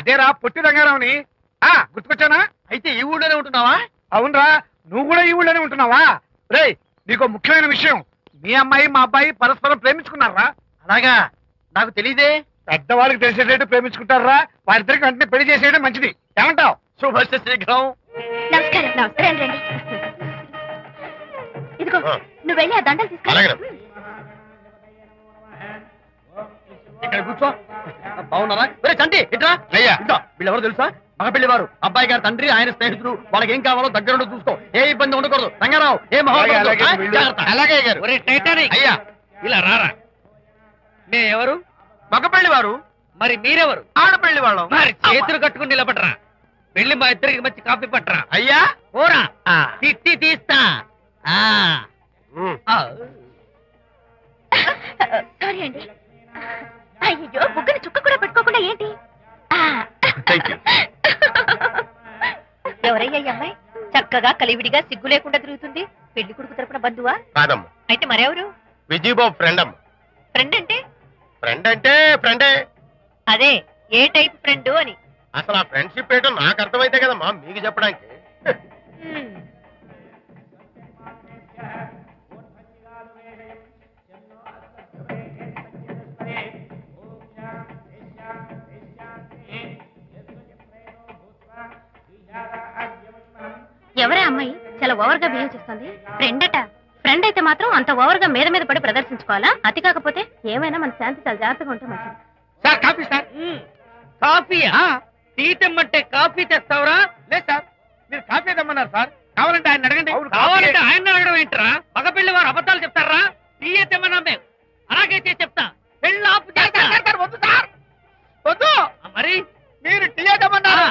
అదేరా పొట్టి రంగారావుని. గుర్తుకొచ్చానా? అయితే ఈ ఊళ్ళోనే ఉంటున్నావా? అవునరా, నువ్వు కూడా ఈ ఊళ్ళోనే ఉంటున్నావా? రేయ్, నీకు ముఖ్యమైన విషయం, మీ అమ్మాయి మా అబ్బాయి పరస్పరం ప్రేమించుకున్నారా? అలాగా? నాకు తెలీదే. పెద్దవాళ్ళకి తెలిసేటట్టు ప్రేమించుకుంటారా? వారిద్దరికి వెంటనే పెళ్లి చేసేయడం మంచిది. ఏమంటావు? శుభస్య శీఘ్రం. నమస్కారం. నమస్కారం. రండి. ఇదిగో, నువ్వు వెళ్ళి ఆ దండలు తీసుకో. ఇక్కడ కూర్చో. బాగున్నారా? చంటి ఇట్రా. అయ్యా, వీళ్ళెవరో తెలుసా? మగ పెళ్లివారు, అబ్బాయి గారి తండ్రి, ఆయన స్నేహితులు. వాళ్ళకి ఏం కావాలో దగ్గరుండి చూసుకో. ఏ ఇబ్బంది ఉండకూడదు. రంగారావు, ఏ అలాగే గారు. అయ్యా ఇలా రారా. మే ఎవరు? మగ పెళ్లివారు. మరి మీరెవరు? ఆడపెళ్లి వాళ్ళం. మరి చేతులు కట్టుకుని నిలబడరా. వెళ్ళి మా ఇద్దరికి మంచి కాఫీ పట్టరా. అయ్యా ఓరా, తిట్టి తీస్తా. సారీ అండి. అయ్యో, బుగ్గని చుక్క కూడా పెట్టుకోకుండా ఏంటి? ఎవరయ్యా ఈ అమ్మాయి? చక్కగా కలివిడిగా సిగ్గు లేకుండా తిరుగుతుంది. పెళ్లి కొడుకు తరపున బంధువా? కాదమ్మా. అయితే మరెవరు? విజయబాబు ఫ్రెండ్ అమ్మా. ఫ్రెండ్ అంటే? ఫ్రెండ్ అంటే ఫ్రెండే. అదే, ఏ టైప్ ఫ్రెండ్ అని. అసలు ఆ ఫ్రెండ్షిప్ ఏంటో నాకు అర్థమైతే కదమ్మా మీకు చెప్పడానికి. ఎవరే అమ్మాయి చాలా ఓవర్ గా బిహేవ్ చేస్తుంది? ఫ్రెండ్ అట. ఫ్రెండ్ అయితే మాత్రం అంత ఓవర్ గా మీద మీద పడి ప్రదర్శించుకోవాలా? అతి కాకపోతే ఏమైనా మన శాంతి చాలా జాగ్రత్తగా ఉంటే మంచిది. Sir, coffee sir. కాఫీయా? టీ తెమ్మంటే కాఫీ తెస్తావురా? లేదు సార్, మీరు కాఫీ తెమ్మన్నారు సార్. కావాలంటే ఆయన అడగండి. కావాలంటే ఆయన అడగడం ఏంట్రా? మగ పెళ్లి వారు అబద్ధాలు చెప్తారా? టీ తెమ్మన్నా మేము అలాగైతే చెప్తా. పెళ్ళి ఆపు చేస్తా. వద్దు సార్, వద్దు. మరి మీరు టీ తెమ్మన్నారు,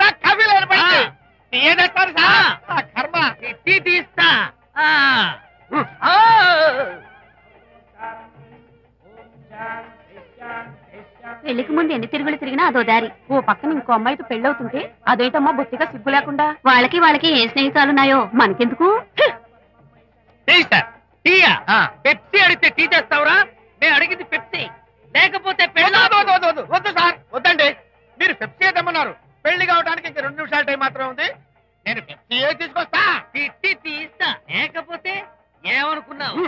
నాకు కాఫీ లేదు. టీ తెస్తారు సార్. కర్మ. టీ తీస్తా. పెళ్లికి ముందు ఎన్ని తిరుగులు తిరిగినా అదో దారి. ఓ పక్కన ఇంకో అమ్మాయితో పెళ్ళవుతుంటే అదేంటమ్మా బొత్తిగా సిగ్గు లేకుండా. వాళ్ళకి ఏ స్నేహితాలున్నాయో మనకెందుకు? టీయా? పెప్సీ అడిగితే టీ తెస్తావురా? నేను అడిగింది పెప్సీ, లేకపోతే వద్దు సార్, వద్దండి. మీరు పెప్సీ తెమ్మన్నారు. పెళ్లి కావడానికి ఇంక 2 నిమిషాల టైం మాత్రమే ఉంది. నేను పెప్సీ తీసుకొస్తా. తిట్టి తీస్తా. లేకపోతే ఏమనుకున్నావు?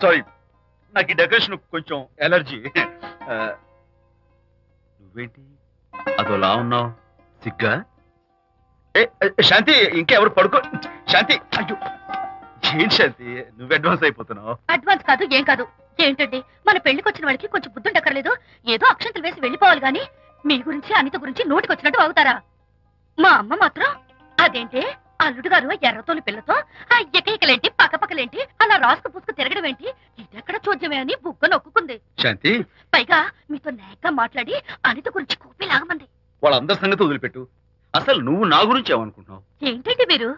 సారీ, నాకు ఈ డెకరేషన్ కొంచెం ఎలర్జీ. నువ్వేంటి అదోలా ఉన్నావు? సిగ్గా? శాంతి, ఇంకెవరు పడుకో. శాంతి, అయ్యో ఏంటి శాంతి, నువ్వు అడ్వాన్స్ అయిపోతున్నావు. అడ్వాన్స్ కాదు, ఏం కాదు. ఏంటండి, మన పెళ్లికి వచ్చిన వాళ్ళకి కొంచెం బుద్ధుండక్కర్లేదు? ఏదో అక్షంతలు వేసి వెళ్ళిపోవాలి గాని మీ గురించి అనిత గురించి నోటికి వచ్చినట్టు అవుతారా? మా అమ్మ మాత్రం అదేంటి అల్లుడు గారు ఎర్రతోలి పిల్లతో ఆ ఎకలేంటి పక్కపక్కలేంటి అలా రాసుకు పుసుకు తిరగడం ఏంటి, ఇదెక్కడ చూద్యమే అని బుగ్గ నొక్కుంది. శాంతి, పైగా మీతో నేగ్గా మాట్లాడి అనిత గురించి కూపి లాగమంది. వాళ్ళందరి సంగతి వదిలిపెట్టు. అసలు నువ్వు నా గురించి ఏమనుకుంటున్నావు? ఏంటండి మీరు?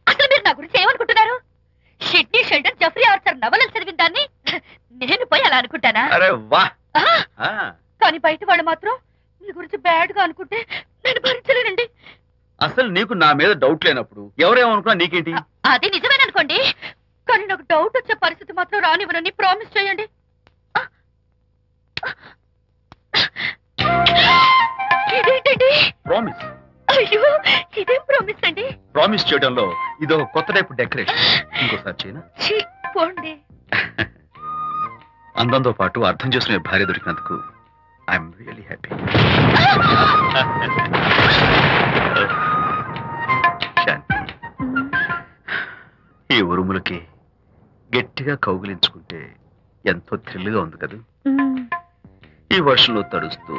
అసలు మీరు నా గురించి ఏమనుకుంటున్నారు? షిడ్నీ షెల్డన్ జెఫ్రీ ఆర్చర్ నవలలు చదివిన దాన్ని నేను పోయి అలా అనుకుంటానా? అరే వా! కానీ బయట వాళ్ళు మాత్రం మీ గురించి బ్యాడ్ గా అనుకుంటే నేను భరించలేనండి. అసలు నీకు నా మీద డౌట్ లేనప్పుడు ఎవరేమనుకున్నా నీకేంటి? అది నిజమేననుకోండి, కానీ నాకు డౌట్ వచ్చే పరిస్థితి మాత్రం రానివ్వనని ప్రామిస్ చేయండి. ఇదేంటండి? ప్రామిస్? అయ్యో, ఇదేం ప్రామిస్ అండి? ప్రామిస్ చేయడంలో ఇదో కొత్త టైపు డెకరేషన్. ఇంకోసారి చేయనా? పోండి. అందంతో పాటు అర్థం చేసుకునే భార్య దొరికినందుకు ఐఎమ్ రియలీ హ్యాపీ. శాంతి, ఈ ఉరుములకి గట్టిగా కౌగిలించుకుంటే ఎంతో థ్రిల్గా ఉంది కదా. ఈ వర్షంలో తడుస్తూ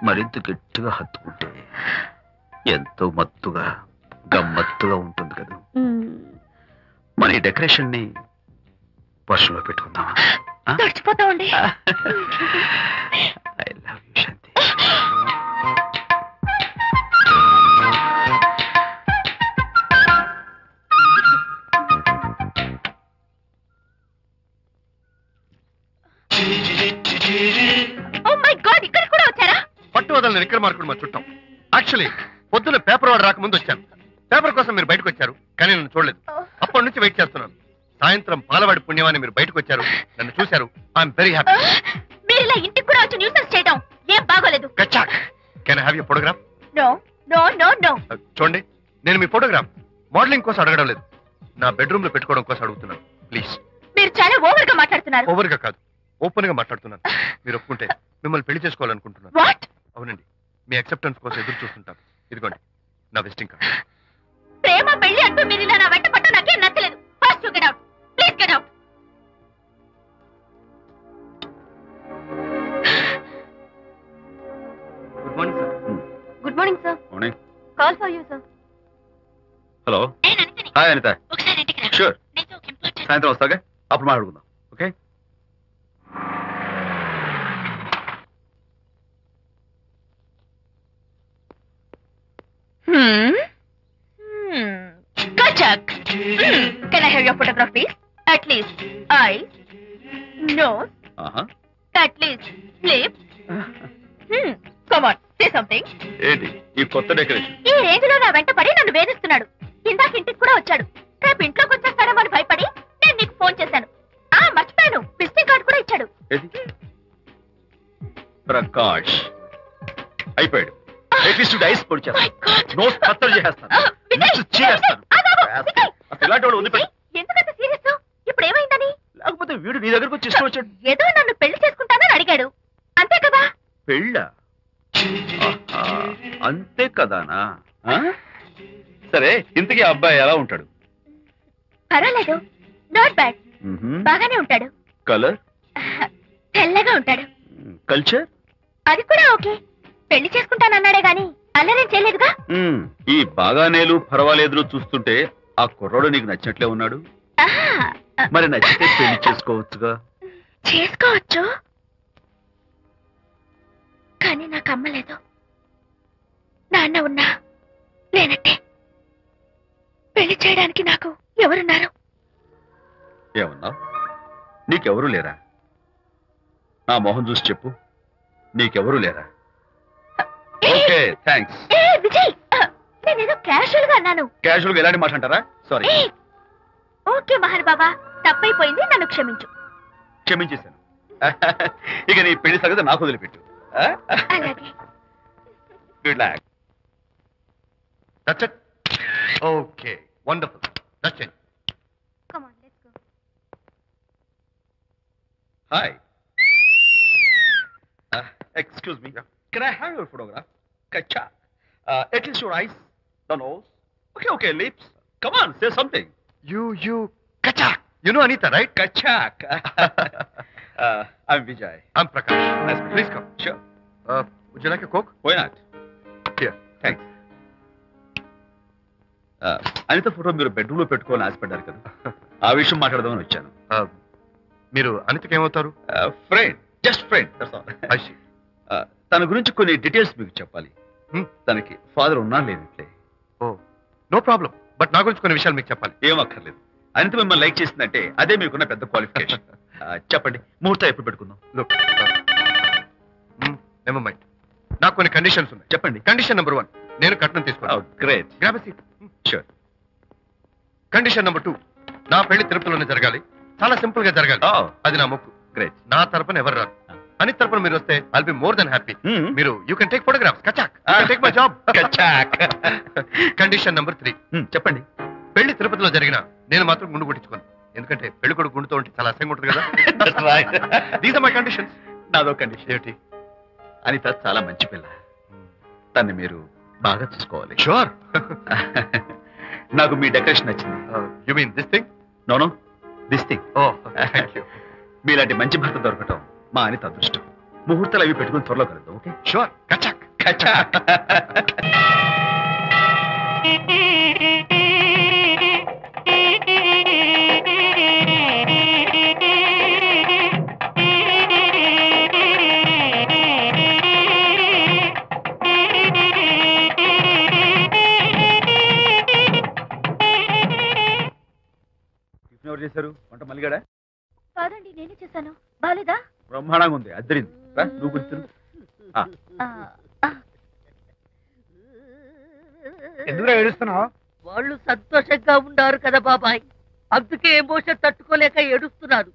మరింత గట్టిగా హత్తుకుంటే ఎంతో మత్తుగా గమ్మత్తుగా ఉంటుంది కదా. మన ఈ డెకరేషన్ ని వర్షంలో పెట్టుకుందామా? తడిచిపోతా ఉండి. I love you Shanti. Oh my God, ఇక్కడ కూడా వచ్చారా? పట్టు వదలని ఇక్కడ మార్కుడు మా చుట్టాం. యాక్చువల్లీ పొద్దున్న పేపర్ వాడు రాకముందు వచ్చాను. పేపర్ కోసం మీరు బయటకు వచ్చారు, కానీ నన్ను చూడలేదు. అప్పటి నుంచి వెయిట్ చేస్తున్నాను. సాయంత్రం పాలవాడి పుణ్యమాన్ని మీరు బయటకు వచ్చారు, నన్ను చూశారు. I'm very happy. మీరు ఇలా ఇంటికి కూడా వచ్చి న్యూసెన్స్ చేయడం ఏం బాగోలేదు. కచ్చాక్. Can I have your photograph? No no no no. చూడండి, నేను మీ ఫోటోగ్రాఫ్ మోడలింగ్ కోసం అడగడం లేదు, నా బెడ్రూమ్ లో పెట్టుకోవడం కోసం అడుగుతున్నాను. ప్లీజ్. మీరు చాలా ఓవర్ గా మాట్లాడుతున్నారు. ఓవర్ గా కాదు, ఓపెన్ గా మాట్లాడుతున్నాను. మీరు ఒప్పుకుంటే మిమ్మల్ని పెళ్లి చేసుకోవాలనుకుంటున్నాను. వాట్? అవునండి, మీ అక్సెప్టెన్స్ కోసం ఎదురు చూస్తుంటాను. ఇదిగోండి నా విజిటింగ్ కార్డ్. ప్రేమ పెళ్లి అంటూ మీరు ఇలా నా వెంట పట్ట నాకేం నచ్చలేదు. First you get out, please get out. Good morning sir. Good morning sir. Morning. Call for you sir. Hello. నేను అనితని. హాయ్ అనిత. ఒకసారి ఇంటికి రా. షూర్. నీతో ఒక ఇంపార్టెంట్. సాయంత్రం వస్తాగా, అప్పుడు మాట్లాడుకుందాం. Okay. Kachak. Can I have your photograph, please? At least eyes, nose, at least lips. Come on, say something. ఏంటి ఈ కొత్త డెకరేషన్? ఈ రేంజ్ లో నా వెంట పడి నన్ను వేధిస్తున్నాడు. ఇందాక ఇంటికి కూడా వచ్చాడు. రేపు ఇంట్లోకి వచ్చేస్తాడేమని భయపడి నేను నీకు ఫోన్ చేశాను. మర్చిపోయాను, విజిటింగ్ కార్డు కూడా ఇచ్చాడు. ప్రకాష్ అయిపోయాడు. ఐస్ పొడి My God. నోట్ కత్తలు చేస్తాను. ఇలాంటి వాడు వదిలిపెట్టు. ఎందుకంత సీరియస్? ఇప్పుడు ఏమైందని? లేకపోతే వీడు నీ దగ్గరకు వచ్చి ఇష్టం వచ్చాడు. ఏదో నన్ను పెళ్లి చేసుకుంటానని అడిగాడు, అంతే కదా? పెళ్ళా? అంతే కదానా? సరే, ఇంతకీ ఆ అబ్బాయి ఎలా ఉంటాడు? పర్వాలేదు, నాట్ బ్యాడ్. బాగానే ఉంటాడు. కలర్? తెల్లగా ఉంటాడు. కల్చర్? అది కూడా ఓకే. పెళ్లి చేసుకుంటానన్నాడే గాని అల్లరేం చేయలేదుగా. ఈ బాగానేలు పర్వాలేదు చూస్తుంటే ఆ కుర్రాడు నీకు నచ్చినట్లే ఉన్నాడు. మరి నచ్చితే పెళ్లి చేసుకోవచ్చుగా. చేసుకోవచ్చు, కానీ నాకు అమ్మ లేదు, నాన్న ఉన్నా లేనట్టే. పెళ్లి చేయడానికి నాకు ఎవరున్నారు? ఏమన్నావు? నీకెవరూ లేరా? నా మొహం చూసి చెప్పు, నీకెవరూ లేరా? Okay, thanks. విజయ్, నేనేదో క్యాషువల్ గా అన్నాను. క్యాజువల్ గా ఎలాంటి మాట అంటారా? సారీ. ఓకే మహర్ బాబా, తప్పైపోయింది, నన్ను క్షమించు. క్షమించేశాను. ఇక నీ పెళ్లి సంగతి నాకు వదిలిపెట్టు. అలాగే. Good luck. That's it. Okay, wonderful. That's it. Come on, let's go. Hi. Excuse me. Can I have your photograph? Kacha. At least your eyes, the nose. Okay, lips. Come on, say something. You, Kachak. You know Anita, right? Kachak. I'm Vijay. I'm Prakash. Nice. Please come. Sure. Would you like a Coke? Why not? Here. Thanks. Anitha photo మీరు bedroom లో పెట్టుకోవాలని ఆశపడ్డారు కదా, ఆ విషయం మాట్లాడదామని వచ్చాను. మీరు అనితకి ఏమవుతారు? Friend, just friend. తన గురించి కొన్ని డీటెయిల్స్ మీకు చెప్పాలి. తనకి ఫాదర్ ఉన్నా లేనట్లే. ఓ, నో ప్రాబ్లం. బట్ నా గురించి కొన్ని విషయాలు మీకు చెప్పాలి. ఏం అక్కర్లేదు. అనిత మిమ్మల్ని లైక్ చేసిందంటే అదే మీకున్న పెద్ద క్వాలిఫికేషన్. చెప్పండి, ముహూర్తం ఎప్పుడు పెట్టుకుందాం? Look, never mind. నాకు కొన్ని కండిషన్స్ ఉన్నాయి. చెప్పండి. కండిషన్ నెంబర్ 1, నేను కట్నం తీసుకున్నాను. Great. Grab a seat. Sure. Condition number 2, నా పెళ్లి తిరుపతిలోనే జరగాలి. చాలా సింపుల్ గా జరగాలి. అది నా మొక్కు. గ్రేట్. నా తరపున ఎవరు రారు. అని తరపున మీరు వస్తే I'll be more than happy. మీరు యూ కెన్ టేక్ ఫోటోగ్రాఫ్స్. కచాక్. Take my job. కచాక్. కండిషన్ నెంబర్ 3, చెప్పండి. పెళ్లి తిరుపతిలో జరిగిన నేను మాత్రం గుండు కొట్టించుకోను. ఎందుకంటే పెళ్లి కొడుకు గుండుతో ఉంటే చాలా అసహ్యంగా ఉంటుంది కదా. These are my conditions. నాదో కండిషన్. ఏంటి? అనిత చాలా మంచి పిల్ల. తన్ని మీరు బాగా చూసుకోవాలి. షూర్. నాకు మీ డెకరేషన్ నచ్చింది. You mean this thing? No, this thing. Oh, thank you. మీలాంటి మంచి భర్త దొరకటం మా అనిత అదృష్టం. ముహూర్తాలు అవి పెట్టుకుని త్వరలో కలుద్దాం. ఓకే? షూర్. కచాక్. కచాక్. ఎవరు చేశారు వంట మల్లిగాడా? కాదండి, నేనే చేశాను. బాలేదా? బ్రహ్మాండంగా ఉంది, అద్దరింది. నువ్వు గుర్తు ఎందుకు ఏడుస్తున్నావు? వాళ్ళు సంతోషంగా ఉన్నారు కదా బాబాయ్, అందుకే ఎమోషన్ తట్టుకోలేక ఏడుస్తున్నారు.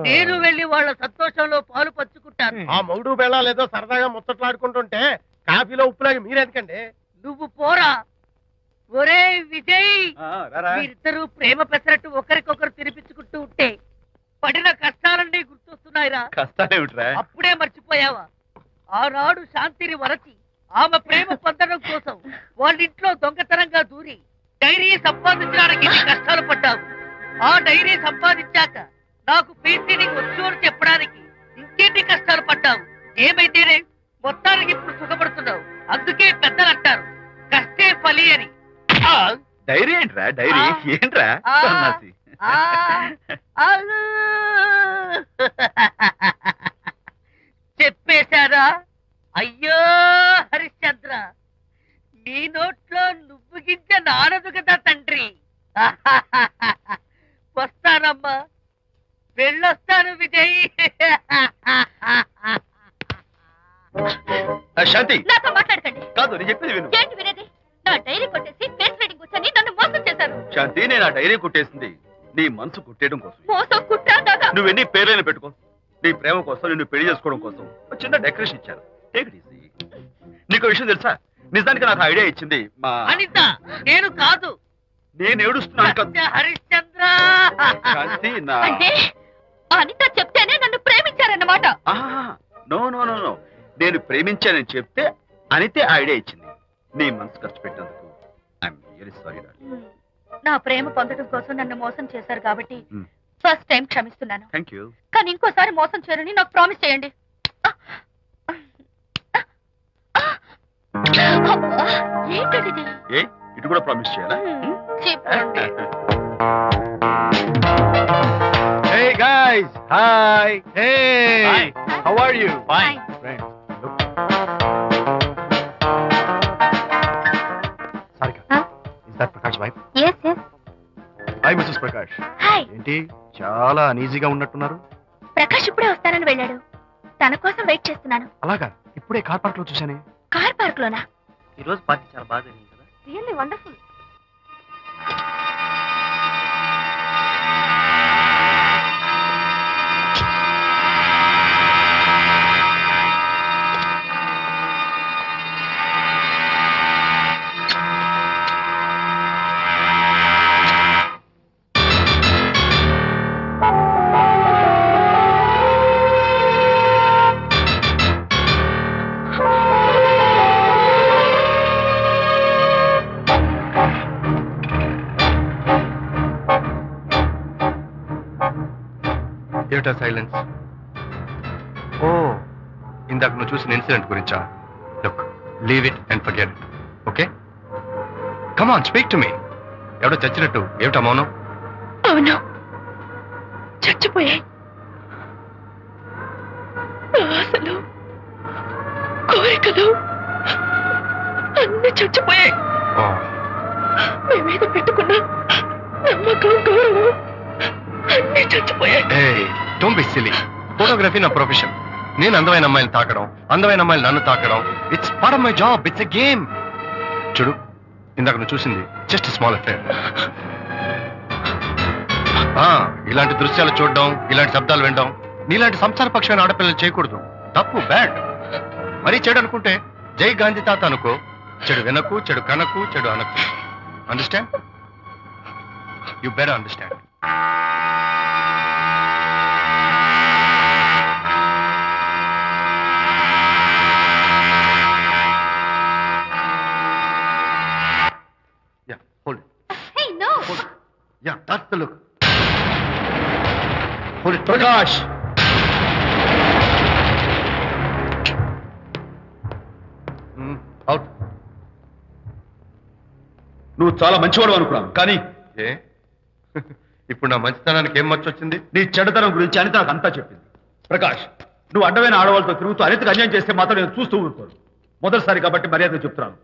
నేను వెళ్ళి వాళ్ళ సంతోషంలో పాలు పంచుకుంటాను. ఆ మౌడు బెళ్ళాలేదో సరదాగా ముచ్చట్లాడుకుంటుంటే కాఫీలో ఉప్పులాగా మీరెందుకండి? నువ్వు పోరా. ఒరే విజయ్, మీరిద్దరూ ప్రేమ పెసరట్టు ఒకరికొకరు తినిపించుకుంటూ ఉంటే పడిన కష్టాలన్నీ గుర్తొస్తున్నాయిరా. కష్టాలేమిట్రా? అప్పుడే మర్చిపోయావా? ఆనాడు శాంతిని వరచి ఆమె ప్రేమ పొందడం కోసం వాళ్ళింట్లో దొంగతనంగా దూరి డైరీ సంపాదించడానికి ఎన్ని కష్టాలు పడ్డావు. ఆ డైరీ సంపాదించాక నాకు పెయింటింగ్ వచ్చు అని చెప్పడానికి ఇంకెన్ని కష్టాలు పడ్డావు. ఏమైతేనే మొత్తానికి ఇప్పుడు సుఖపడుతున్నావు. అందుకే పెద్దలు అంటారు కష్టే ఫలి అని. డైరీ ఏంట్రా? డైరీ ఏంట్రా? చెప్పేశారా? అయ్యో హరిశ్చంద్ర, నీ నోట్లో నువ్వు గింజ నానదు కదా తండ్రి. వస్తానమ్మా, వెళ్ళొస్తాను విజయ్. శాంతి, నాతో మాట్లాడకండి. కాదు నేను చెప్పేది విను. ఏంటి వినేది? నా డైరీ కొట్టేసి ఫేస్ రీడింగ్ వచ్చని నన్ను మోసం చేశారు. శాంతి, నేను ఆ డైరీ కుట్టేసింది నీ మనసు కుట్టేయడం కోసం. మోసం కుట్రా దాదా. నువ్వెన్ని పేర్లైనా పెట్టుకో, నీ ప్రేమ కోసం, నిన్ను పెళ్లి చేసుకోవడం కోసం ఒక చిన్న డెకరేషన్ ఇచ్చాను. Take it easy. నీకు విషయం తెలుసా? నిజానికి నాకు ఐడియా ఇచ్చింది మా అనిత, నేను కాదు. నేను ఏడుస్తున్నాను కదా హరిశ్చంద్ర. శాంతి. నా అంటే అనిత చెప్తేనే నన్ను ప్రేమించారన్నమాట. నో నో నో నో, నేను ప్రేమించానని చెప్తే అనితే ఐడియా ఇచ్చింది. నీ మనసు ఖర్చు పెట్టేందుకు ఐఎమ్ రియల్లీ సారీ. నా ప్రేమ పొందడం కోసం నన్ను మోసం చేశారు కాబట్టి ఫస్ట్ టైం క్షమిస్తున్నాను. Thank you. కానీ ఇంకోసారి మోసం చేయరని నాకు ప్రామిస్ చేయండి. ఏంటది? ఏ ఇటు కూడా ప్రామిస్ చేయాలా? చెప్పండి. Hey guys, hi. Hey, Hi. how are you? Fine. Friends, look. Sarika, is that Prakash wife? Yes, yes. Hi, Mrs. Prakash. Hi. ఏంటి చాలా అనీజీగా ఉన్నట్టున్నారు? ప్రకాష్ ఇప్పుడే వస్తానని వెళ్ళాడు. తన కోసం వెయిట్ చేస్తున్నాను. అలాగా? ఇప్పుడే కార్ పార్క్ లో చూశానే. కార్ పార్క్ లోనా? ఈ రోజు పార్టీ చాలా బాగా జరిగింది కదా. Really wonderful. ఏమిటా సైలెన్స్? ఓ, ఇందాక నువ్వు చూసిన ఇన్సిడెంట్ గురించా? Look, leave it and forget it. Okay, come on, speak to me. ఎవడో చచ్చినట్టు ఏమిటా మౌనం? అవును, చచ్చిపోయాయి. ఆశలు, కోరికలు అన్ని చచ్చిపోయాయి. మీ మీద పెట్టుకున్న నమ్మకం, గౌరవం అన్ని చచ్చిపోయాయి. Don't be silly. ఫోటోగ్రఫీ నా ప్రొఫెషన్. నేను అందమైన అమ్మాయిని తాకడం, అందమైన అమ్మాయిలు నన్ను తాకడం, it's part of my job. It's a game. చూడు, ఇందాక నువ్వు చూసింది జస్ట్ స్మాల్ అఫేర్. ఇలాంటి దృశ్యాలు చూడడం, ఇలాంటి శబ్దాలు వినడం నీలాంటి సంసారపక్షమైన ఆడపిల్లలు చేయకూడదు. తప్పు, బ్యాడ్. మరీ చెడు అనుకుంటే జై గాంధీ తాత అనుకో. చెడు వినకు, చెడు కనకు, చెడు అనకు. Understand? You better understand. Hold it. Hey, no. Hold it. Yeah, that's the look. Hold it. Prakash. Out. నువ్వు చాలా మంచివాడు అనుకున్నాను, కానీ ఏ ఇప్పుడు నా మంచితనానికి ఏం మచ్చ వచ్చింది? నీ చెడుతనం గురించి అనిత నాకు అంతా చెప్పింది. ప్రకాష్, నువ్వు అడ్డమైన ఆడవాళ్ళతో తిరుగుతూ అనితకు అన్యాయం చేస్తే మాత్రం నేను చూస్తూ ఊరుకోను. మొదటిసారి కాబట్టి మర్యాద చెప్తున్నాను.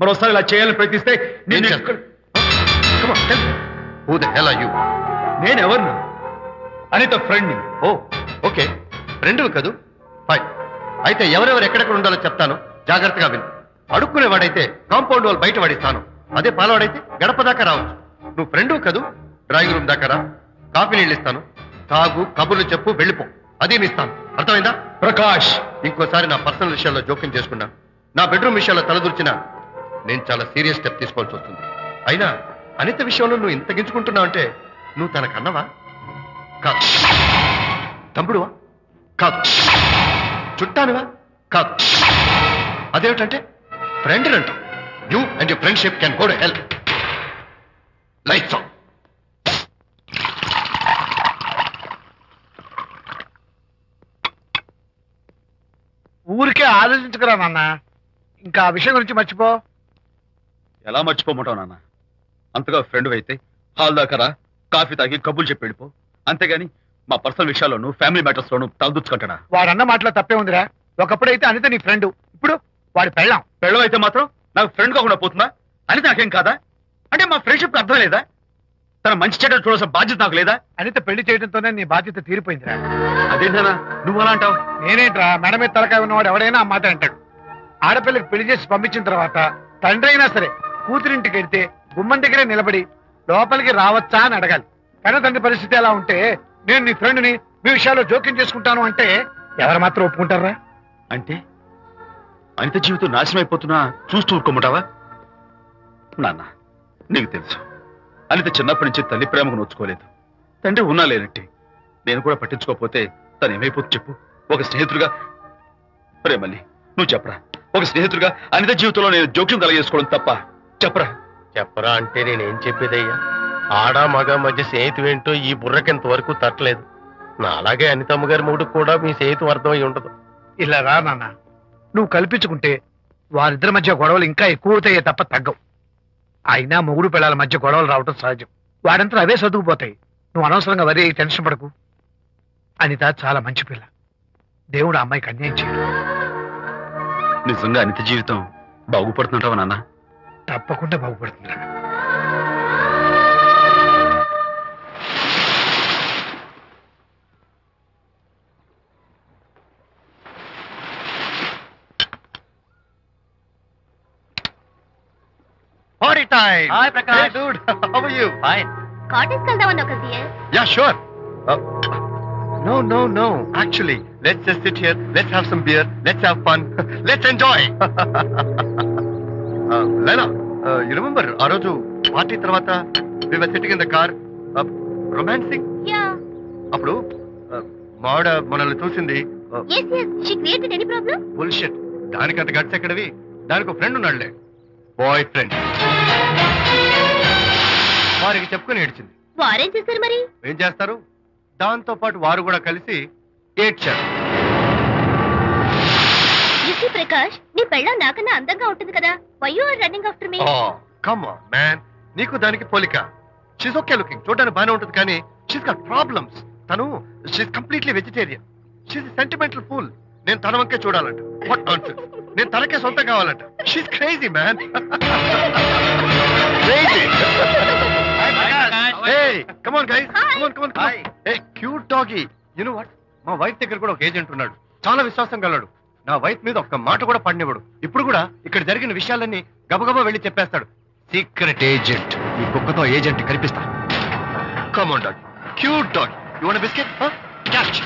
మరోసారి ఇలా చేయాలని ప్రయత్నిస్తే నేను Come on, tell me. Who the hell are you? నేనెవరు? అనిత ఫ్రెండ్. ఓ ఓకే, ఫ్రెండ్ కదూ, ఫైన్. అయితే ఎవరెవరు ఎక్కడెక్కడ ఉండాలో చెప్తాను, జాగ్రత్తగా విను. అడుక్కునేవాడైతే కాంపౌండ్ వాల్ బయట వాడిస్తాను, అదే పాలవాడైతే గడప దాకా రావచ్చు. నువ్వు ఫ్రెండ్ కదూ, డ్రాయింగ్ రూమ్ దాకా రా, కాఫీ నీళ్ళు ఇస్తాను, తాగు, కబుర్లు చెప్పు, వెళ్ళిపో, అది ఇస్తాను. అర్థమైందా? ప్రకాష్, ఇంకోసారి నా పర్సనల్ విషయాల్లో జోక్యం చేసుకున్నా, నా బెడ్రూమ్ విషయాల్లో తలదూర్చినా నేను చాలా సీరియస్ స్టెప్ తీసుకోవాల్సి వస్తుంది. అయినా అనిత విషయంలో నువ్వు ఇంత గించుకుంటున్నావు అంటే నువ్వు తనకన్నవా? కాదు. తమ్ముడువా? కాదు. చుట్టానువా? కాదు. అదేమిటంటే ఫ్రెండ్ అంటావు. You and your friendship can go to hell. Lights on. ఊరికే ఆలోచించుకురా నాన్న, ఇంకా ఆ విషయం గురించి మర్చిపో. ఎలా మర్చిపోమంటావు నాన్న? అంతగా ఫ్రెండ్ అయితే హాల్ దాకా రా, కాఫీ తాగి కబుర్లు చెప్పి వెళ్ళిపో. అంతేగాని మా పర్సనల్ విషయాల్లోనూ ఫ్యామిలీ మ్యాటర్స్ లోనూ తలదూర్చుకుంటాడా? వాడన్న మాటలో తప్పే ఉందిరా. ఒకప్పుడైతే అనిత నీ ఫ్రెండ్, ఇప్పుడు వాడి పెళ్ళాం. పెళ్ళం అయితే మాత్రం నాకు ఫ్రెండ్ కాకుండా పోతుందా? అని నాకేం కాదా? అంటే మా ఫ్రెండ్షిప్ అర్థం లేదా? తన మంచి చెడ్డ చూడాల్సిన బాధ్యత నాకు లేదా? అనిత పెళ్లి చేయడంతోనే నీ బాధ్యత తీరిపోయిందిరా. అదేంటనా నువ్వు అలా అంటావు? నేనేంట్రా, మెడ మీద తలకాయ ఉన్నవాడు ఎవడైనా ఆ మాట అంటాడు. ఆడపిల్లకి పెళ్లి చేసి పంపించిన తర్వాత తండ్రి అయినా సరే కూతురింటికి వెళ్తే గుమ్మం దగ్గరే నిలబడి లోపలికి రావచ్చా అని అడగాలి. కానీ తండ్రి పరిస్థితి ఎలా ఉంటే నేను నీ ఫ్రెండ్ని మీ విషయాల్లో జోక్యం చేసుకుంటాను అంటే ఎవరు మాత్రం ఒప్పుకుంటారా? అంటే అనిత జీవితం నాశనం అయిపోతున్నా చూస్తూ ఊరుకోమంటావా? నాన్న, నీకు తెలుసు అనిత చిన్నప్పటి నుంచి తల్లి ప్రేమకు నోచుకోలేదు. తండ్రి ఉన్నా లేనట్టే. నేను కూడా పట్టించుకోకపోతే తను ఏమైపోతుంది చెప్పు? ఒక స్నేహితుడిగా ప్రేమల్ని నువ్వు చెప్పరా? ఒక స్నేహితుడిగా అనిత జీవితంలో నేను జోక్యం కలగేసుకోవడం తప్ప? చెప్పరా? చెప్పరా అంటే నేనేం చెప్పేదయ్యా? ఆడ మగ మధ్య స్నేహితు ఏంటో ఈ బుర్రకింత వరకు తట్టలేదు. నా అలాగే అనితమ్మ గారి మూడు కూడా మీ స్నేహితు అర్థమై ఉండదు. ఇలా రా నాన్న, నువ్వు కల్పించుకుంటే వారిద్దరి మధ్య గొడవలు ఇంకా ఎక్కువ అవుతాయే తప్ప తగ్గవు. అయినా మొగుడు పిల్లల మధ్య గొడవలు రావటం సహజం. వాడంతా అవే సర్దుకుపోతాయి. నువ్వు అనవసరంగా వరి టెన్షన్ పడకు. అనిత చాలా మంచి పిల్ల. దేవుడు ఆ అమ్మాయికి అన్యాయం చేయడు. నిజంగా అనిత జీవితం బాగుపడుతుంటావా నాన్న? తప్పకుండా బాగుపడుతుందిరా. Party time! Hi, Prakash. Hey, dude. How are you? Fine. Cottage వెళ్దామని ఒక dear. Yeah, sure. No. Actually, let's just sit here. Let's have some beer. Let's have fun. Let's enjoy. Lena, you remember ఆ రోజు party తర్వాత we were sitting in the car, romancing? Yeah. అప్పుడు మావిడ మనల్ని చూసింది. yes she created any problem? Bullshit. దానికి అంత guts ఎక్కడవి? దానికి ఒక ఫ్రెండ్ ఉన్నాడులే, బాయ్ ఫ్రెండ్. వారికి చెప్పుకుని ఏడ్చింది. వారేం చేశారు మరి? ఏం చేస్తారు, దాంతో పాటు వారు కూడా కలిసి ఏడ్చారు. యూసీ ప్రకాష్, నీ పెళ్ళం నాకన్నా అందంగా ఉంటుంది కదా. Why you are running after me? Come on man, నీకు దానికి పోలిక. షీస్ ఓకే లుకింగ్, చూడడానికి బాగానే ఉంటుంది, కానీ షీస్ గాట్ ప్రాబ్లమ్స్. తను she's completely vegetarian. She's sentimental pool. నేను తన వంకే చూడాలంట. What nonsense. నేను తనకే సొంతం కావాలంట. She's crazy man. Crazy. Hey, come on guys. Come on. Hey, cute doggy. You know what? మా వైఫ్ దగ్గర కూడా ఒక ఏజెంట్ ఉన్నాడు. చాలా విశ్వాసం గలడు. నా వైఫ్ మీద ఒక్క మాట కూడా పడినివ్వడు. ఇప్పుడు కూడా ఇక్కడ జరిగిన విషయాలన్నీ గబగబా వెళ్ళి చెప్పేస్తాడు. Secret agent. ఈ కుక్కతో ఏజెంట్ కనిపిస్తా. Come on dog. Cute dog. You want a biscuit? Huh? Catch.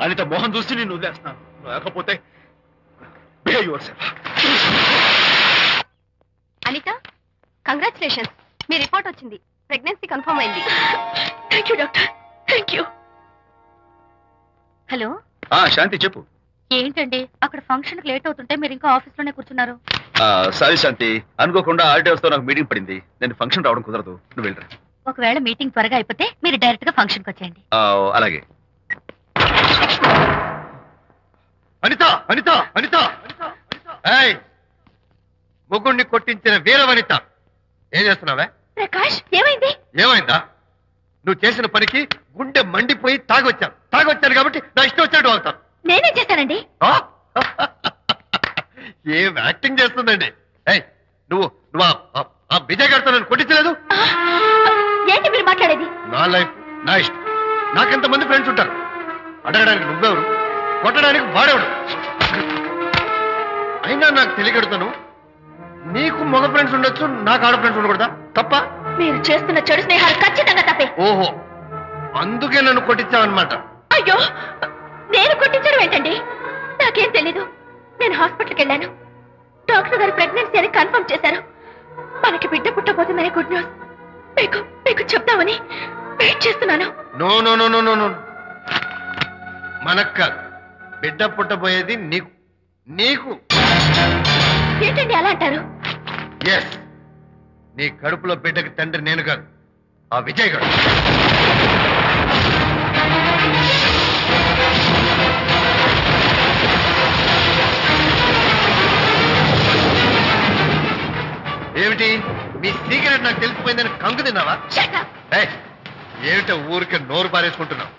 Anitha Mohan చూసి నేను వదిలేస్తున్నాను. లేకపోతే behave yourself. అనిత, కంగ్రాచులేషన్స్, మీ రిపోర్ట్ వచ్చింది. ప్రెగ్నెన్సీ కన్ఫర్మ్ అయింది. Thank you doctor, thank you. Hello Shanti చెప్పు. ఏంటండి అక్కడ ఫంక్షన్ కి లేట్ అవుతుంటే మీరు ఇంకా ఆఫీస్ లోనే కూర్చున్నారు? సారీ శాంతి, అనుకోకుండా ఆర్డర్స్ తో నాకు మీటింగ్ పడింది. నేను ఫంక్షన్ రావడం కుదరదు, నువ్వు వెళ్ళరా. ఒకవేళ మీటింగ్ త్వరగా అయిపోతే మీరు డైరెక్ట్ గా ఫంక్షన్ కి వచ్చేయండి. అలాగే. అనిత అనిత అనిత, ముగ్గుడిని కొట్టించిన వీర వనిత, ఏం చేస్తున్నావే? ప్రకాష్ ఏమైంది? ఏమైందా? నువ్వు చేసిన పనికి గుండె మండిపోయి తాగొచ్చాను కాబట్టి నా ఇష్టం వచ్చినట్టు అవుతాను. నేనేం చేశానండి? ఏం యాక్టింగ్ చేస్తుందండి. నువ్వు నువ్వు ఆ విజయ్ గారితో నన్ను కొట్టించలేదు. ఏంటి మీరు మాట్లాడేది? నా లైఫ్ నా ఇష్టం. నాకెంతమంది ఫ్రెండ్స్ ఉంటారు. అడగడానికి నువ్వెవరు, కొట్టడానికి వాడేవాడు. అయినా నాకు తెలియగడుతాను, నీకు మగ ఫ్రెండ్స్ ఉండొచ్చు, నాకు ఆడ ఫ్రెండ్స్ ఉండకూడదా? తప్ప? మీరు చేస్తున్న చెడు స్నేహాలు ఖచ్చితంగా తప్పే. ఓహో, అందుకే నన్ను కొట్టించావన్నమాట. అయ్యో, నేను కొట్టించడం ఏంటండి? నాకేం తెలీదు. నేను హాస్పిటల్కి వెళ్ళాను. డాక్టర్ గారు ప్రెగ్నెన్సీ అని కన్ఫర్మ్ చేశారు. మనకి బిడ్డ పుట్టబోతుందని గుడ్ న్యూస్ మీకు చెప్తామని వెయిట్ చేస్తున్నాను. No no no no no no, మనకు కాదు, బిడ్డ పుట్టబోయేది నీకు. నీకు ఏంటండి అలా అంటారు? ఎస్, నీ కడుపులో బిడ్డకి తండ్రి నేను కాదు, ఆ విజయ్ గారు. ఏమిటి మీ సీక్రెట్ నాకు తెలిసిపోయిందని కంగు తిన్నావా? ఏమిటో ఊరికే నోరు పారేసుకుంటున్నావు?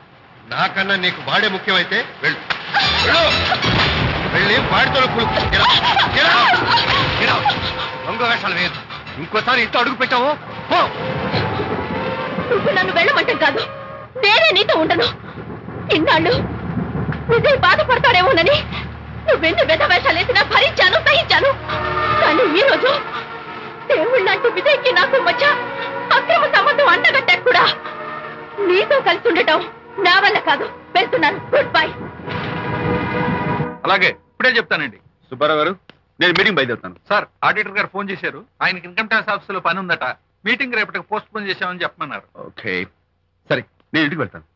నాకన్నా నీకు వాడే ముఖ్యమైతే వెళ్ళు, వెళ్ళి వాడితో దొంగ వేషాలు వేయదు. ఇంకోసారి ఇంట్లో అడుగు పెట్టావు నువ్వు నన్ను వెళ్ళమంటాం కాదు, నేనే నీతో ఉండను. ఇన్నాళ్ళు విజయ్ బాధపడతాడేమోనని నువ్వెన్ని వేషాలు వేసినా భరించాను, సహించాను. కానీ ఈ రోజు దేవుళ్ళంటే విజయ్కి నాకు మధ్య అక్రమ సంబంధం అంటగట్టా కూడా నీతో కలిసి ఉండటం నా వల్ల కాదు. వెళ్తున్నాను, గుడ్ బై. అలాగే, ఇప్పుడే చెప్తానండి. సుబ్బారావు గారు, నేను మీటింగ్ బయలుదేరుతాను. సార్, ఆడిటర్ గారు ఫోన్ చేశారు. ఆయనకి ఇన్కమ్ ట్యాక్స్ ఆఫీస్ లో పని ఉందట. మీటింగ్ రేపటికి పోస్ట్ పోన్ చేశామని చెప్పమన్నారు. ఓకే, సరే, నేను ఇంటికి వెళ్తాను.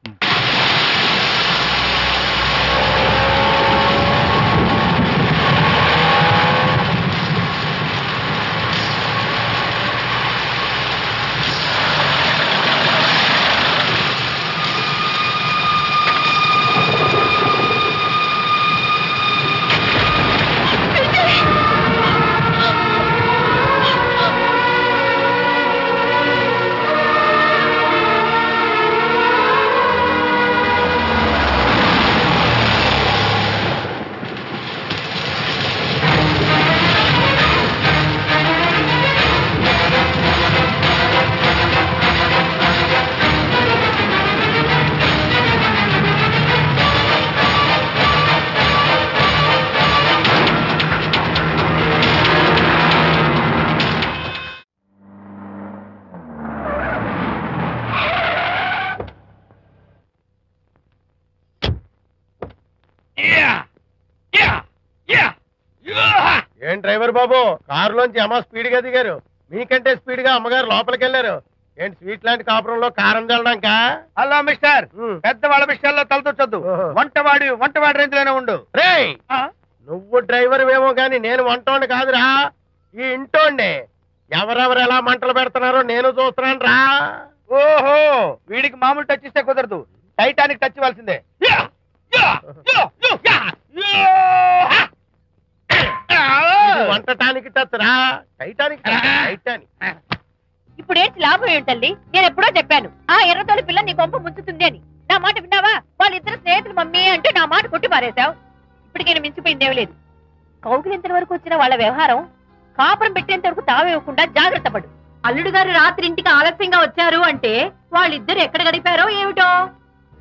ఏం డ్రైవర్ బాబు, కారులోంచి అమ్మ స్పీడ్ గా దిగారు. మీకంటే స్పీడ్ గా అమ్మగారు లోపలికి వెళ్ళారు. ఏంటి స్వీట్ లాంటి కాపురంలో కారం చల్లడానికా? హలో మిస్టర్, పెద్దవాళ్ళ విషయాల్లో తలదొచ్చొద్దు. వంటవాడి రేంజ్ లోనే ఉండు. రే, నువ్వు డ్రైవర్ ఏమో గాని నేను వంటోండి కాదురా, ఈ ఇంటోండి. ఎవరెవరు ఎలా మంటలు పెడుతున్నారో నేను చూస్తున్నాను రా. ఓహో, వీడికి మామూలు టచ్ ఇస్తే కుదరదు, టైటానిక్ టచ్ ఇవ్వాల్సిందే. వంటటానికి టచ్ రా, టైటానిక్ టైటానిక్. ఇప్పుడేంటి లాభం ఏంటల్లి? నేను ఎప్పుడో చెప్పాను ఆ ఎర్రతోలి పిల్ల నీ కొంప ముంచుతుంది అని. నా మాట విన్నావా? వాళ్ళిద్దరు స్నేహితులు మమ్మీ అంటే నా మాట కొట్టి పారేశావు. ఇప్పటికి నేను మించిపోయిందేం లేదు. కౌగిలింత వరకు వచ్చిన వాళ్ళ వ్యవహారం కాపురం పెట్టేంత వరకు తావేవ్వకుండా జాగ్రత్త పడు. అల్లుడు గారు రాత్రి ఇంటికి ఆలస్యంగా వచ్చారు అంటే వాళ్ళిద్దరు ఎక్కడ గడిపారో ఏమిటో.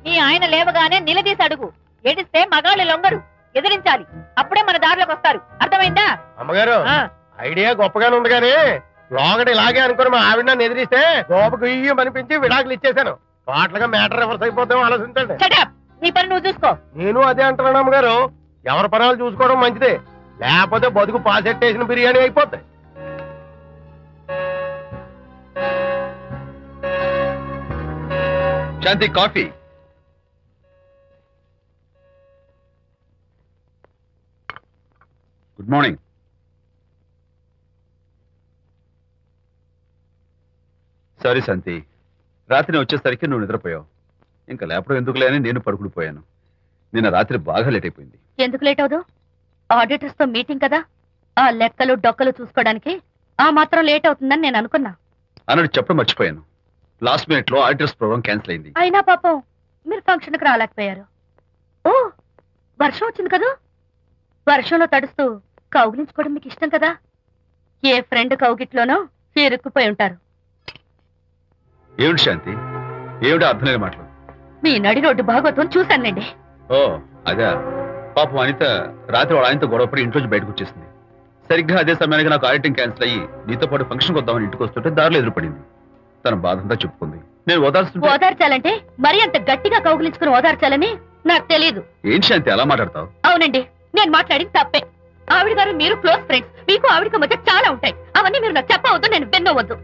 నీ ఆయన లేవగానే నిలదీసి అడుగు. ఏడిస్తే మగాళ్ళు లొంగరు, ఎదిరించాలి. అప్పుడే మన దారిలోకి వస్తారు. అర్థమైందా? అమ్మగారు, ఐడియా గొప్పగానే ఉంది కానీ లోగడ ఇలాగే అనుకుని మా ఆవిడ నన్ను ఎదిరిస్తే గోపకు అనిపించి విడాకులు ఇచ్చేశాను. పాటలుగా మ్యాటర్ రివర్స్ అయిపోతాం, ఆలోచించండి. నీ పని నువ్వు చూసుకో. నేను అదే అంటున్నాను అమ్మగారు, ఎవరి పనాలు చూసుకోవడం మంచిదే, లేకపోతే బతుకు పాసెట్టేసిన బిర్యానీ అయిపోతాయి. శాంతి కాఫీ. Good morning. సారీ శాంతి, రాత్రి వచ్చేసరికి నువ్వు నిద్రపోయావు. ఇంకా లేపడం ఎందుకులే అని నేను పడుకుని పోయాను. నిన్న రాత్రి బాగా లేట్ అయిపోయింది. ఎందుకు లేట్ అవదు? ఆడిటర్స్ తో మీటింగ్ కదా, ఆ లెక్కలు డొక్కలు చూసుకోవడానికి ఆ మాత్రం లేట్ అవుతుందని నేను అనుకున్నా. అన్నట్టు చెప్పడం మర్చిపోయాను. లాస్ట్ మినిట్ లో ఆడిటర్స్ ప్రోగ్రామ్ క్యాన్సిల్ అయింది. అయినా పాపం మీరు ఫంక్షన్ కి రాలేకపోయారు. ఓ, వర్షం వచ్చింది కదా, వర్షంలో తడుస్తూ కౌగిలించుకోవడం మీకు ఇష్టం కదా. ఏ ఫ్రెండ్ కౌగిట్లోనో ఇరుక్కుపోయి ఉంటారు. ఏమిటి శాంతి, ఏమిటి అర్థం లేని మాటలు? మీ నడి రోడ్డు భాగవతం చూశానండి. ఓ అదే, పాపం అనిత రాత్రి వాళ్ళ ఆయనతో గొడవపడి ఇంట్లోంచి బయటకు వచ్చేసింది. సరిగ్గా అదే సమయానికి నాకు ఆడిటింగ్ క్యాన్సిల్ అయ్యి నీతో పాటు ఫంక్షన్కి వద్దామని ఇంటికి వస్తుంటే దారిలో ఎదురుపడింది. తన బాధంతా చెప్పుకుంది. నేను ఓదార్చాలంటే మరీ అంత గట్టిగా కౌగిలించుకుని ఓదార్చాలని నాకు తెలియదు. ఏం శాంతి అలా మాట్లాడతావు? అవునండి, నేను మాట్లాడింది తప్పే. ఆవిడ గారు మీరు క్లోజ్ ఫ్రెండ్స్, మీకు ఆవిడకి మధ్య చాలా ఉంటాయి. అవన్నీ మీరు నాకు చెప్పవద్దు, నేను విన్నవద్దు.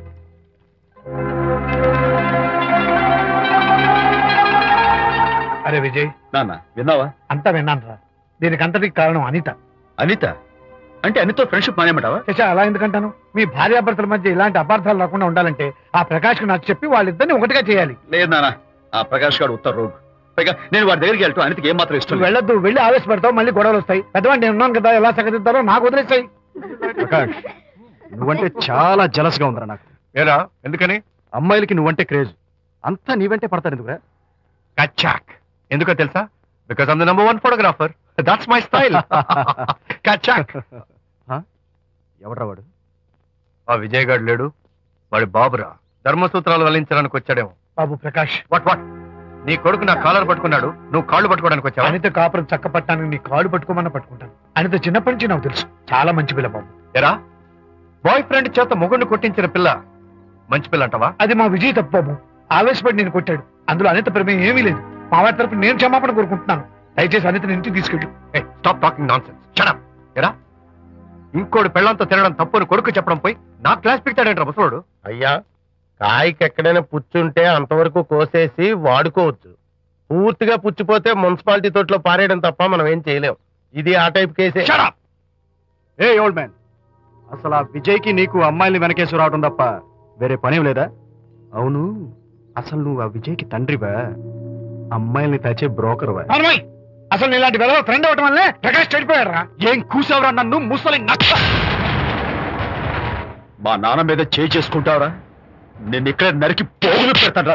అరే విజయ్, నాన్న విన్నావా? అంతా విన్నాను రా. దీనికి అంతటికి కారణం అనిత. అనిత అంటే అనితో ఫ్రెండ్షిప్ మానేమంటావా? శశా, అలా ఎందుకంటాను? మీ భార్యాభర్తల మధ్య ఇలాంటి అపార్థాలు రాకుండా ఉండాలంటే ఆ ప్రకాష్ కు నాకు చెప్పి వాళ్ళిద్దరిని ఒకటిగా చేయాలి. లేదు నాన్న, ఆ ప్రకాష్ గారు ఉత్తర రోగ్. పైగా నేను వాడి దగ్గరికి వెళ్తాను. అనితకి ఏం మాత్రం ఇష్టం లేదు. వెళ్ళొద్దు, వెళ్ళి ఆవేశపడతావు, మళ్ళీ గొడవలు వస్తాయి. పెద్దవాడు నేను ఉన్నాను కదా, ఎలా సగదిద్దారో నాకు వదిలేస్తాయి. ప్రకాష్, నువ్వంటే చాలా జలస్ గా ఉందిరా నాకు. ఏరా ఎందుకని? అమ్మాయిలకి నువ్వంటే క్రేజ్, అంతా నీవంటే పడతారు ఎందుకురా? కచ్చాక్. ఎందుకో తెలుసా? Because I'm the number 1 photographer. That's my style. కచ్చాక్. ఎవడ్రా వాడు? ఆ విజయ్ గారు లేడు, వాడి బాబురా. ధర్మసూత్రాలు వల్లించడానికి వచ్చాడేమో. బాబు ప్రకాష్, వాట్ నీ కొడుకు నా కాలర్ పట్టుకున్నాడు, నువ్వు కాళ్ళు పట్టుకోవడానికి వచ్చావా? అనిత కాపురం చక్క పట్టానికి నీ కాళ్ళు పట్టుకోమన్నా పట్టుకుంటాను. అనిత చిన్నప్పటి నుంచి నాకు తెలుసు, చాలా మంచి పిల్ల బాబు. ఎరా, బాయ్ ఫ్రెండ్ చేత మొగుడిని కొట్టించిన పిల్ల మంచి పిల్ల అంటావా? అది మా విజయ్ తప్పు బాబు. ఆవేశపడి నేను కొట్టాడు. అందులో అనిత ప్రమేయం ఏమీ లేదు. మా వారి తరపు నేను క్షమాపణ కోరుకుంటున్నాను. దయచేసి అనితని ఇంటికి తీసుకెళ్ళి. Stop talking nonsense. Shut up. ఎరా, ఇంకోటి పెళ్ళంతో తినడం తప్పుని కొడుకు చెప్పడం పోయి నా క్లాస్ పెట్టాడంటారు ముసలోడు. అయ్యా, కాయకి ఎక్కడైనా పుచ్చుంటే అంతవరకు కోసేసి వాడుకోవచ్చు. పూర్తిగా పుచ్చిపోతే మున్సిపాలిటీ తోటలో పారేయడం తప్ప మనం ఏం చేయలేం. ఇది ఆ టైప్ కేసే. Shut up. ఏ ఓల్డ్ మ్యాన్, అసలు ఆ విజయ్కి నీకు అమ్మాయిల్ని వెనకేసి రావడం తప్ప వేరే పనేం లేదా? అవును, అసలు నువ్వు ఆ విజయ్కి తండ్రివా, అమ్మాయిల్ని తెచ్చే బ్రోకర్వా? అసలు ఇలాంటి వెలవ ఫ్రెండ్ అవటం వల్లే ప్రకాష్ చెడిపోయాడు రా. ఏం కూసావురా నన్ను ముసలి నక్క? మా నాన్న మీద చేయి చేసుకుంటావరా? నేను ఇక్కడ నరికి పోగులు పెడతాను.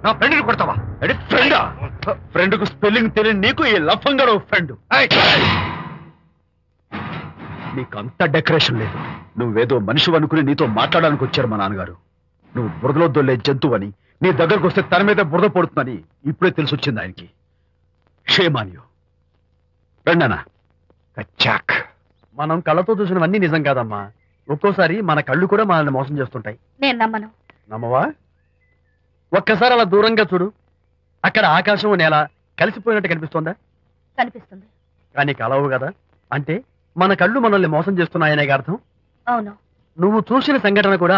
నా ఫ్రెండ్ని కొడతావా? ఫ్రెండా? ఫ్రెండ్ కు స్పెల్లింగ్ తెలియని నీకు ఈ లఫంగా ఫ్రెండ్. నీకు అంత డెకరేషన్ లేదు. నువ్వేదో మనిషి అనుకుని నీతో మాట్లాడడానికి వచ్చారు మా నాన్నగారు. నువ్వు బురదలో దొల్లే జంతువని, నీ దగ్గరకు వస్తే తన మీద బురద పడుతుందని ఇప్పుడే తెలిసి వచ్చింది ఆయనకి. షేమాన్యు రండనా. కచ్చాక్. మనం కళ్ళతో చూసినవన్నీ నిజం కాదమ్మా. ఒక్కోసారి మన కళ్ళు కూడా మనల్ని మోసం చేస్తుంటాయి. నేను నమ్మను. నమ్మవా? ఒక్కసారి అలా దూరంగా చూడు. అక్కడ ఆకాశం నేల కలిసిపోయినట్టు కనిపిస్తోందా? కనిపిస్తుంది. కానీ కలవు కదా. అంటే మన కళ్ళు మనల్ని మోసం చేస్తున్నాయనే అర్థం. అవును. నువ్వు చూసిన సంఘటన కూడా